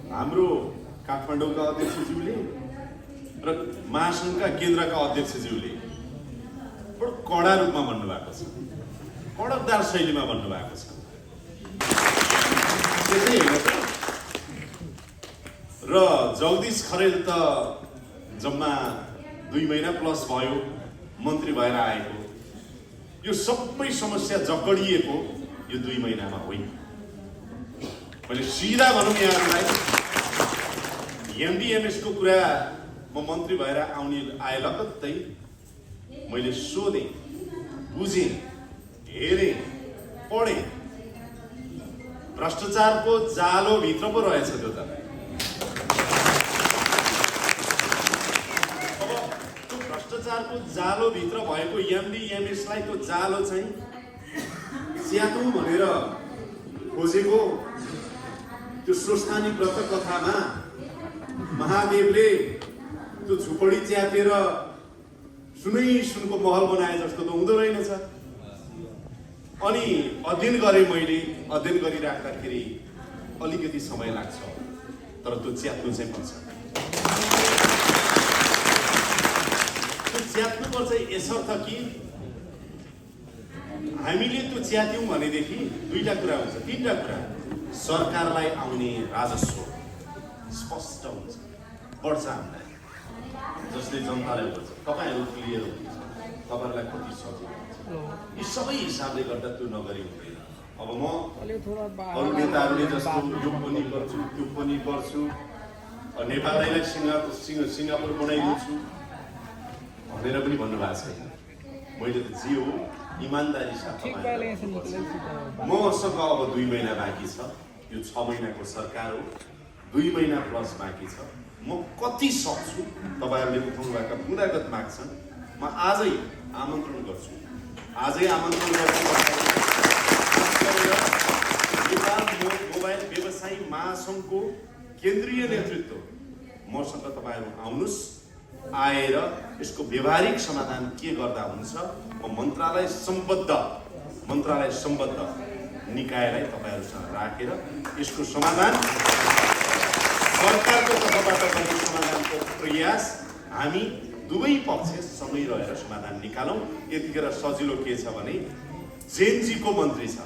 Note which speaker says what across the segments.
Speaker 1: हाम्रो काठमाडौँका अध्यक्षज्यूले र महासङ्घका केन्द्रका अध्यक्षज्यूले बडो कडा रूपमा भन्नुभएको छ, कडकदार शैलीमा भन्नुभएको छ। त्यसै होइन त? र जगदीश खरेल त जम्मा 2 महिना प्लस भयो मन्त्री भएर आएको। यो सबै समस्या जकडिएको यो 2 महिनामा होइन। मैले सिधा भनौँ यहाँहरूलाई, एमडीएमएस को कुरा म मन्त्री भएर आए लगत्तै मैले सोधेँ, बुझेँ, हेरेँ, पढेँ। भ्रष्टाचारको जालो भित्र पो रहेछ त्यो त। अब त्यो भ्रष्टाचारको जालो भित्र भएको एमडीएमएसलाई त्यो जालो चाहिँ च्यातौँ भनेर खोजेको त्यो स्रोस्तानी व्रत कथामा महादेवले त्यो झुपडी च्यातेर सुनै सुनको महल बनाए जस्तो त हुँदो रहेनछ। अनि अध्ययन गरेँ मैले, अध्ययन गरिराख्दाखेरि अलिकति समय लाग्छ, तर त्यो च्यात्नु चाहिँ पर्छ। त्यो च्यात्नुपर्छ यसर्थ कि हामीले त्यो च्यात्यौँ भनेदेखि 2टा कुरा हुन्छ, 3टा कुरा। सरकारलाई आउने राजस्व स्पष्ट हुन्छ, बढ्छ हामीलाई, जसले जनतालाई बढ्छ। तपाईँहरू क्लियर हुन्छ, तपाईँहरूलाई कति सजिलो हुन्छ। यी सबै हिसाबले गर्दा त्यो नगरी हुँदैन। अब म अरू नेताहरूले जस्तो यो पनि गर्छु त्यो पनि गर्छु, नेपाललाई सिङ्गापुर बनाइदिन्छु भनेर पनि भन्नुभएको छैन। मैले त जे हो इमान्दारी साथ मसँग अब 2 महिना बाँकी छ। यो 6 महिनाको सरकार हो, 2 महिना प्लस बाँकी छ। म कति सक्छु, तपाईँहरूले उठाउनुभएका गुणागत माग छन्, म आजै आमन्त्रण गर्छु, नेपाल मोबाइल व्यवसायी महासङ्घको केन्द्रीय नेतृत्व मसँग तपाईँहरू आउनुहोस्, आएर यसको व्यवहारिक समाधान के गर्दा हुन्छ, म मन्त्रालय सम्बद्ध निकायलाई तपाईँहरूसँग राखेर यसको समाधान सरकारको तर्फबाट गर्ने समाधानको प्रयास हामी दुवै पक्ष सँगै रहेर समाधान निकालौँ। यतिखेर सजिलो के छ भने जेनजीको मन्त्री छ।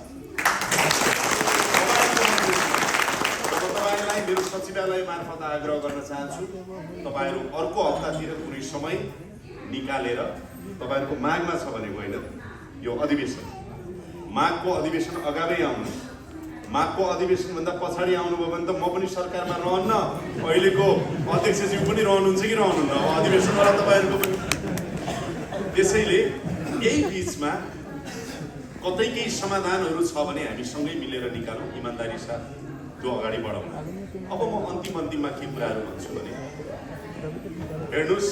Speaker 1: तपाईँलाई मेरो सचिवालय मार्फत आग्रह गर्न चाहन्छु, तपाईँहरू अर्को हप्तातिर कुनै समय निकालेर तपाईँहरूको मागमा छ भनेको होइन, यो अधिवेशन माघको अधिवेशन अगावै आउनु, माघको अधिवेशनभन्दा पछाडि आउनुभयो भने त म पनि सरकारमा रहन्न, अहिलेको अध्यक्षज्यू पनि रहनुहुन्छ कि रहनुहुन्न, अब अधिवेशनबाट तपाईँहरूको पनि। त्यसैले यही बिचमा कतै केही समाधानहरू छ भने हामी सँगै मिलेर निकालौँ, इमान्दारी साथ त्यो अगाडि बढाउँ। अब म अन्तिममा के कुराहरू भन्छु भने, हेर्नुहोस्,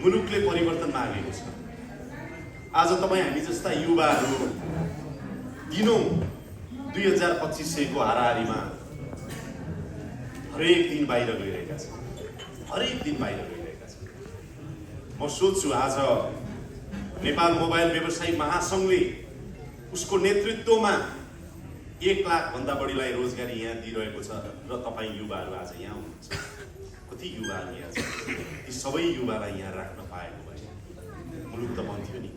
Speaker 1: मुलुकले परिवर्तन मागेको छ। आज तपाईँ हामी जस्ता युवाहरू दिनौँ 2025को हाराहारीमा हरेक दिन बाहिर गइरहेका छन्। म सोध्छु, आज नेपाल मोबाइल व्यवसायी महासङ्घले उसको नेतृत्वमा 1 लाखभन्दा बढीलाई रोजगारी यहाँ दिइरहेको छ र तपाईँ युवाहरू आज यहाँ हुनुहुन्छ। कति युवाहरू यहाँ छन्, ती सबै युवालाई यहाँ राख्न पाएको भए मुलुक त बन्थ्यो नि।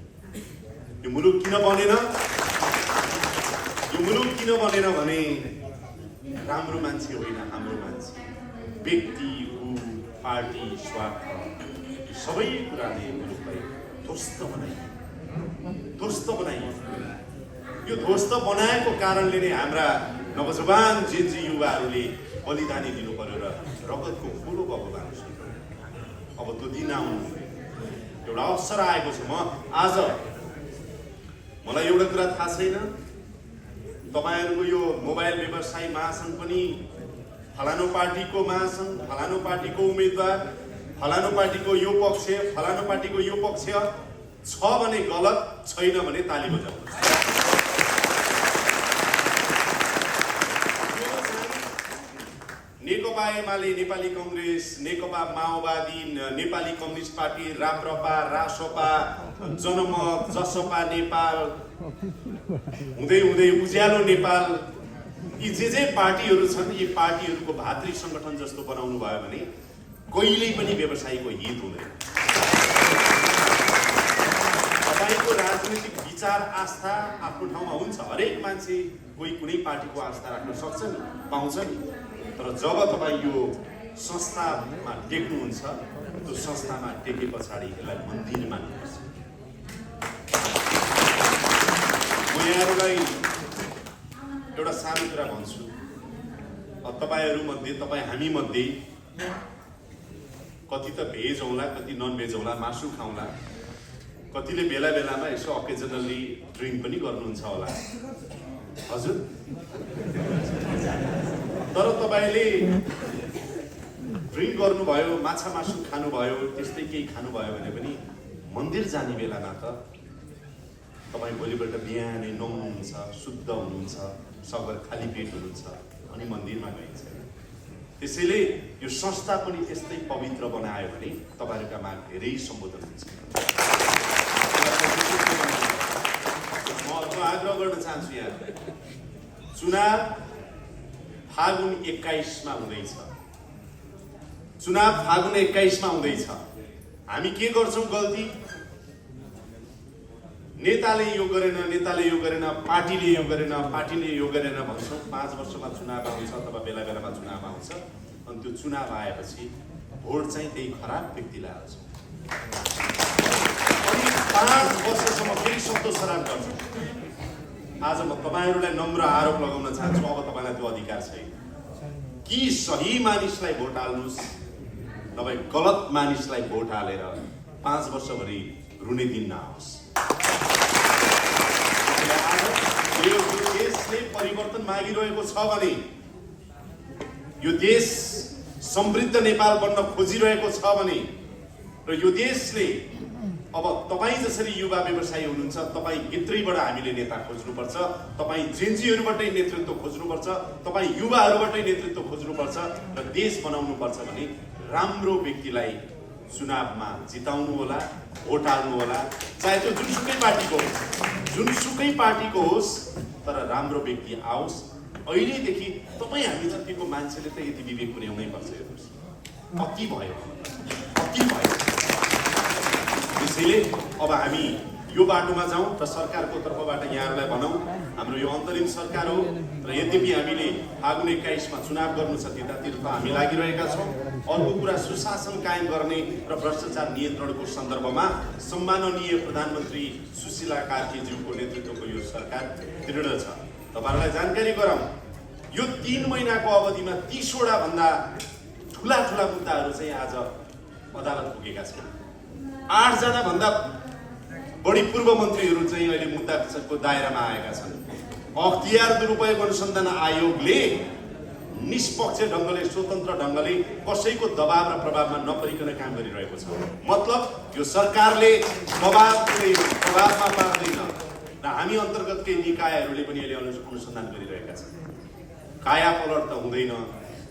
Speaker 1: यो मुलुक किन बनेन भने राम्रो मान्छे होइन, हाम्रो मान्छे, व्यक्ति, पार्टी, स्वार्थ, सबै कुराले मुलुकलाई ध्वस्त बनाइयो। यो ध्वस्त बनाएको कारणले नै हाम्रा नवजवान जेन्जी युवाहरूले बलिदानी दिनु पर्यो र रगतको ठुलो बगान सुरु। अब त्यो दिन आउनु एउटा अवसर आएको छ। मलाई एउटा कुरा थाहा छैन, तपाईँहरूको यो मोबाइल व्यवसायी महासङ्घ पनि फलानु पार्टीको महासङ्घ, फलानु पार्टीको उम्मेदवार, फलानु पार्टीको यो पक्ष, फलानु पार्टीको यो पक्ष छ भने गलत, छैन भने ताली बजाउनु। नेकपा एमाले, नेपाली कङ्ग्रेस, नेकपा माओवादी, नेपाली कम्युनिस्ट पार्टी, राप्रपा, रासपा, जनमत, जसपा नेपाल, हुँदै उज्यालो नेपाल, यी जे पार्टीहरू छन् यी पार्टीहरूको भातृ सङ्गठन जस्तो बनाउनु भयो भने कहिल्यै पनि व्यवसायीको हित हुँदैन। तपाईँको राजनीतिक विचार आस्था आफ्नो ठाउँमा हुन्छ, हरेक मान्छे कोही कुनै पार्टीको आस्था राख्न सक्छ नि, पाउँछ नि, तर जब तपाईँ यो संस्थामा टेक्नुहुन्छ त्यो संस्थामा टेके पछाडि यसलाई मन्दिर मान्नुपर्छ। म यहाँहरूलाई एउटा सानो कुरा भन्छु, तपाईहरू मध्ये, तपाईँ हामी मध्ये कति त भेज होला, कति नन भेज होला, मासु खाउँला, कतिले बेला बेलामा यसो अकेजनली ड्रिङ्क पनि गर्नुहुन्छ होला, हजुर। तर तपाईँले ड्रिङ्क गर्नुभयो, माछा मासु खानुभयो, त्यस्तै केही खानुभयो भने पनि मन्दिर जाने बेलामा त तपाईँ भोलिपल्ट बिहानै नुहाउनुहुन्छ, शुद्ध हुनुहुन्छ, सगर खाली पेट हुनुहुन्छ अनि मन्दिरमा गइन्छ। त्यसैले यो संस्था पनि त्यस्तै पवित्र बनायो भने तपाईँहरूका माग धेरै सम्बोधन हुन्छ। म आग्रह गर्न चाहन्छु यहाँ, चुनाव फागुन 21 मा हुँदैछ, चुनाव फागुन 21 मा हुँदैछ। हामी के गर्छौँ गल्ती? नेताले यो गरेन, नेताले यो गरेन, पार्टीले यो गरेन, पार्टीले यो गरेन भन्छौँ। 5 वर्षमा चुनाव आउँछ अथवा बेला बेलामा चुनाव आउँछ, अनि त्यो चुनाव आएपछि भोट चाहिँ त्यही खराब व्यक्तिलाई हाल्छौँ अनि 5 वर्षसम्म फेरि सक्दो सराप गर्छौँ। आज म तपाईँहरूलाई नम्र आरोप लगाउन चाहन्छु, अब तपाईँलाई त्यो अधिकार छैन कि सही मानिसलाई भोट हाल्नुहोस्, तपाईँ गलत मानिसलाई भोट हालेर 5 वर्षभरि रुने दिन नआओस्। यो देशले परिवर्तन मागिरहेको छ भने, यो देश समृद्ध नेपाल बन्न खोजिरहेको छ भने, र यो देशले अब तपाईँ जसरी युवा व्यवसायी हुनुहुन्छ, तपाईँ भित्रैबाट हामीले नेता खोज्नुपर्छ, तपाईँ जेन्जीहरूबाटै नेतृत्व खोज्नुपर्छ, तपाईँ युवाहरूबाटै नेतृत्व खोज्नुपर्छ र देश बनाउनुपर्छ भने राम्रो व्यक्तिलाई चुनावमा जिताउनु होला, भोट हाल्नु होला, चाहे त्यो जुनसुकै पार्टीको होस्, जुनसुकै पार्टीको होस्, तर राम्रो व्यक्ति आओस्। अहिलेदेखि तपाईँ हामी जतिको मान्छेले त यति विवेक पुर्याउनै पर्छ। हेर्नुहोस् अति भयो, अति भयो। त्यसैले अब हामी यो बाटोमा जाउँ र सरकारको तर्फबाट यहाँहरूलाई भनौँ, हाम्रो यो अन्तरिम सरकार हो र यद्यपि हामीले फागुन 21 मा चुनाव गर्नु छ, त्यतातिर त हामी लागिरहेका छौँ। अर्को कुरा, सुशासन कायम गर्ने र भ्रष्टाचार नियन्त्रणको सन्दर्भमा सम्माननीय प्रधानमन्त्री सुशीला कार्कीज्यूको नेतृत्वको यो सरकार दृढ छ। तपाईँहरूलाई जानकारी गराउँ, यो 3 महिनाको अवधिमा 30 वटा भन्दा ठुला ठुला मुद्दाहरू चाहिँ आज अदालत पुगेका छन्। 8 जना भन्दा बढी पूर्व मन्त्रीहरू चाहिँ अहिले मुद्दाको दायरामा आएका छन्। अख्तियार दुरुपयोग अनुसन्धान आयोगले निष्पक्ष ढङ्गले, स्वतन्त्र ढङ्गले कसैको दबाव र प्रभावमा नपरिकन काम गरिरहेको छ। मतलब यो सरकारले प्रभावमा पार्दैन र हामी अन्तर्गतकै निकायहरूले पनि अहिले अनुसन्धान गरिरहेका छन्। काया पलट त हुँदैन,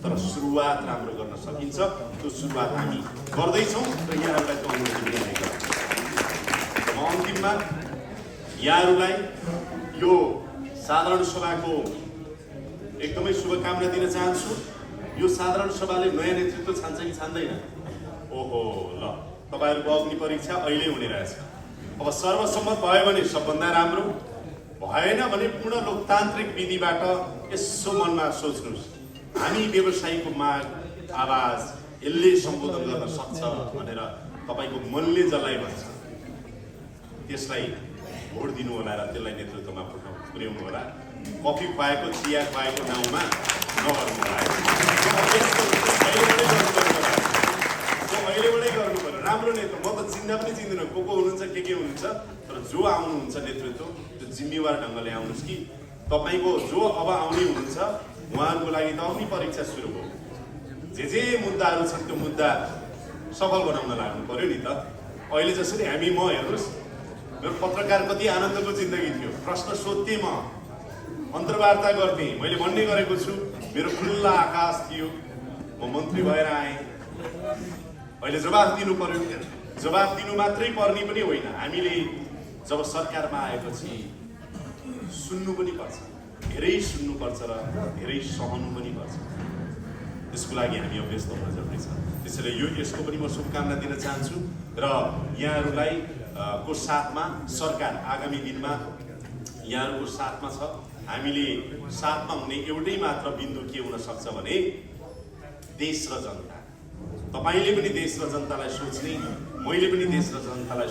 Speaker 1: तर सुरुवात राम्रो गर्न सकिन्छ। त्यो सुरुवात हामी गर्दैछौँ र यहाँहरूलाई त्यो अनुमति दिइरहेका छौँ। म अन्तिममा यहाँहरूलाई यो साधारण सभाको एकदमै शुभकामना दिन चाहन्छु। यो साधारण सभाले नयाँ नेतृत्व छान्छ कि छान्दैन? ओहो ल, तपाईँहरूको अग्नि परीक्षा अहिले हुने रहेछ। अब सर्वसम्मत भयो भने सबभन्दा राम्रो, भएन भने पूर्ण लोकतान्त्रिक विधिबाट यसो मनमा सोच्नुहोस्, हामी व्यवसायीको माग, आवाज यसले सम्बोधन गर्न सक्छ भनेर तपाईँको मनले जसलाई भन्छ त्यसलाई भोट दिनु होला र त्यसलाई नेतृत्वमा पुर्याउनु होला। कफी खुवाएको, चिया खुवाएको नाउँमा नगर्नु होला। अहिलेबाटै गर्नु पर्यो। राम्रो नेतृत्व, म त चिन्दा पनि चिन्दिनँ को हुनुहुन्छ, के हुनुहुन्छ, तर जो आउनुहुन्छ नेतृत्व त्यो जिम्मेवार ढङ्गले आउनुहोस् कि तपाईँको जो अब आउने हुनुहुन्छ उहाँहरूको लागि त अग्नि परीक्षा सुरु हो। जे मुद्दाहरू छन् त्यो मुद्दा सफल बनाउन लाग्नु पर्यो नि त। अहिले जसरी हामी, म हेर्नुहोस्, मेरो पत्रकार कति आनन्दको जिन्दगी थियो, प्रश्न सोध्थेँ, म अन्तर्वार्ता गर्थेँ, मैले भन्ने गरेको छु, मेरो खुल्ला आकाश थियो, म मन्त्री भएर आएँ। अहिले जवाफ दिनु पर्यो। जवाफ दिनु मात्रै पर्ने पनि होइन, हामीले जब सरकारमा आएपछि सुन्नु पनि पर्छ। धेरै सुन्नुपर्छ र धेरै सहनु पनि पर्छ। त्यसको लागि हामी अभ्यस्त हुन जरुरी छ। त्यसैले यसको पनि म शुभकामना दिन चाहन्छु र यहाँहरूलाई को साथमा सरकार आगामी दिनमा यहाँहरूको साथमा छ। हामीले साथमा हुने एउटै मात्र बिन्दु के हुन सक्छ भने देश र जनता। तपाईले पनि देश र जनतालाई सोच्ने, मैले पनि देश र जनतालाई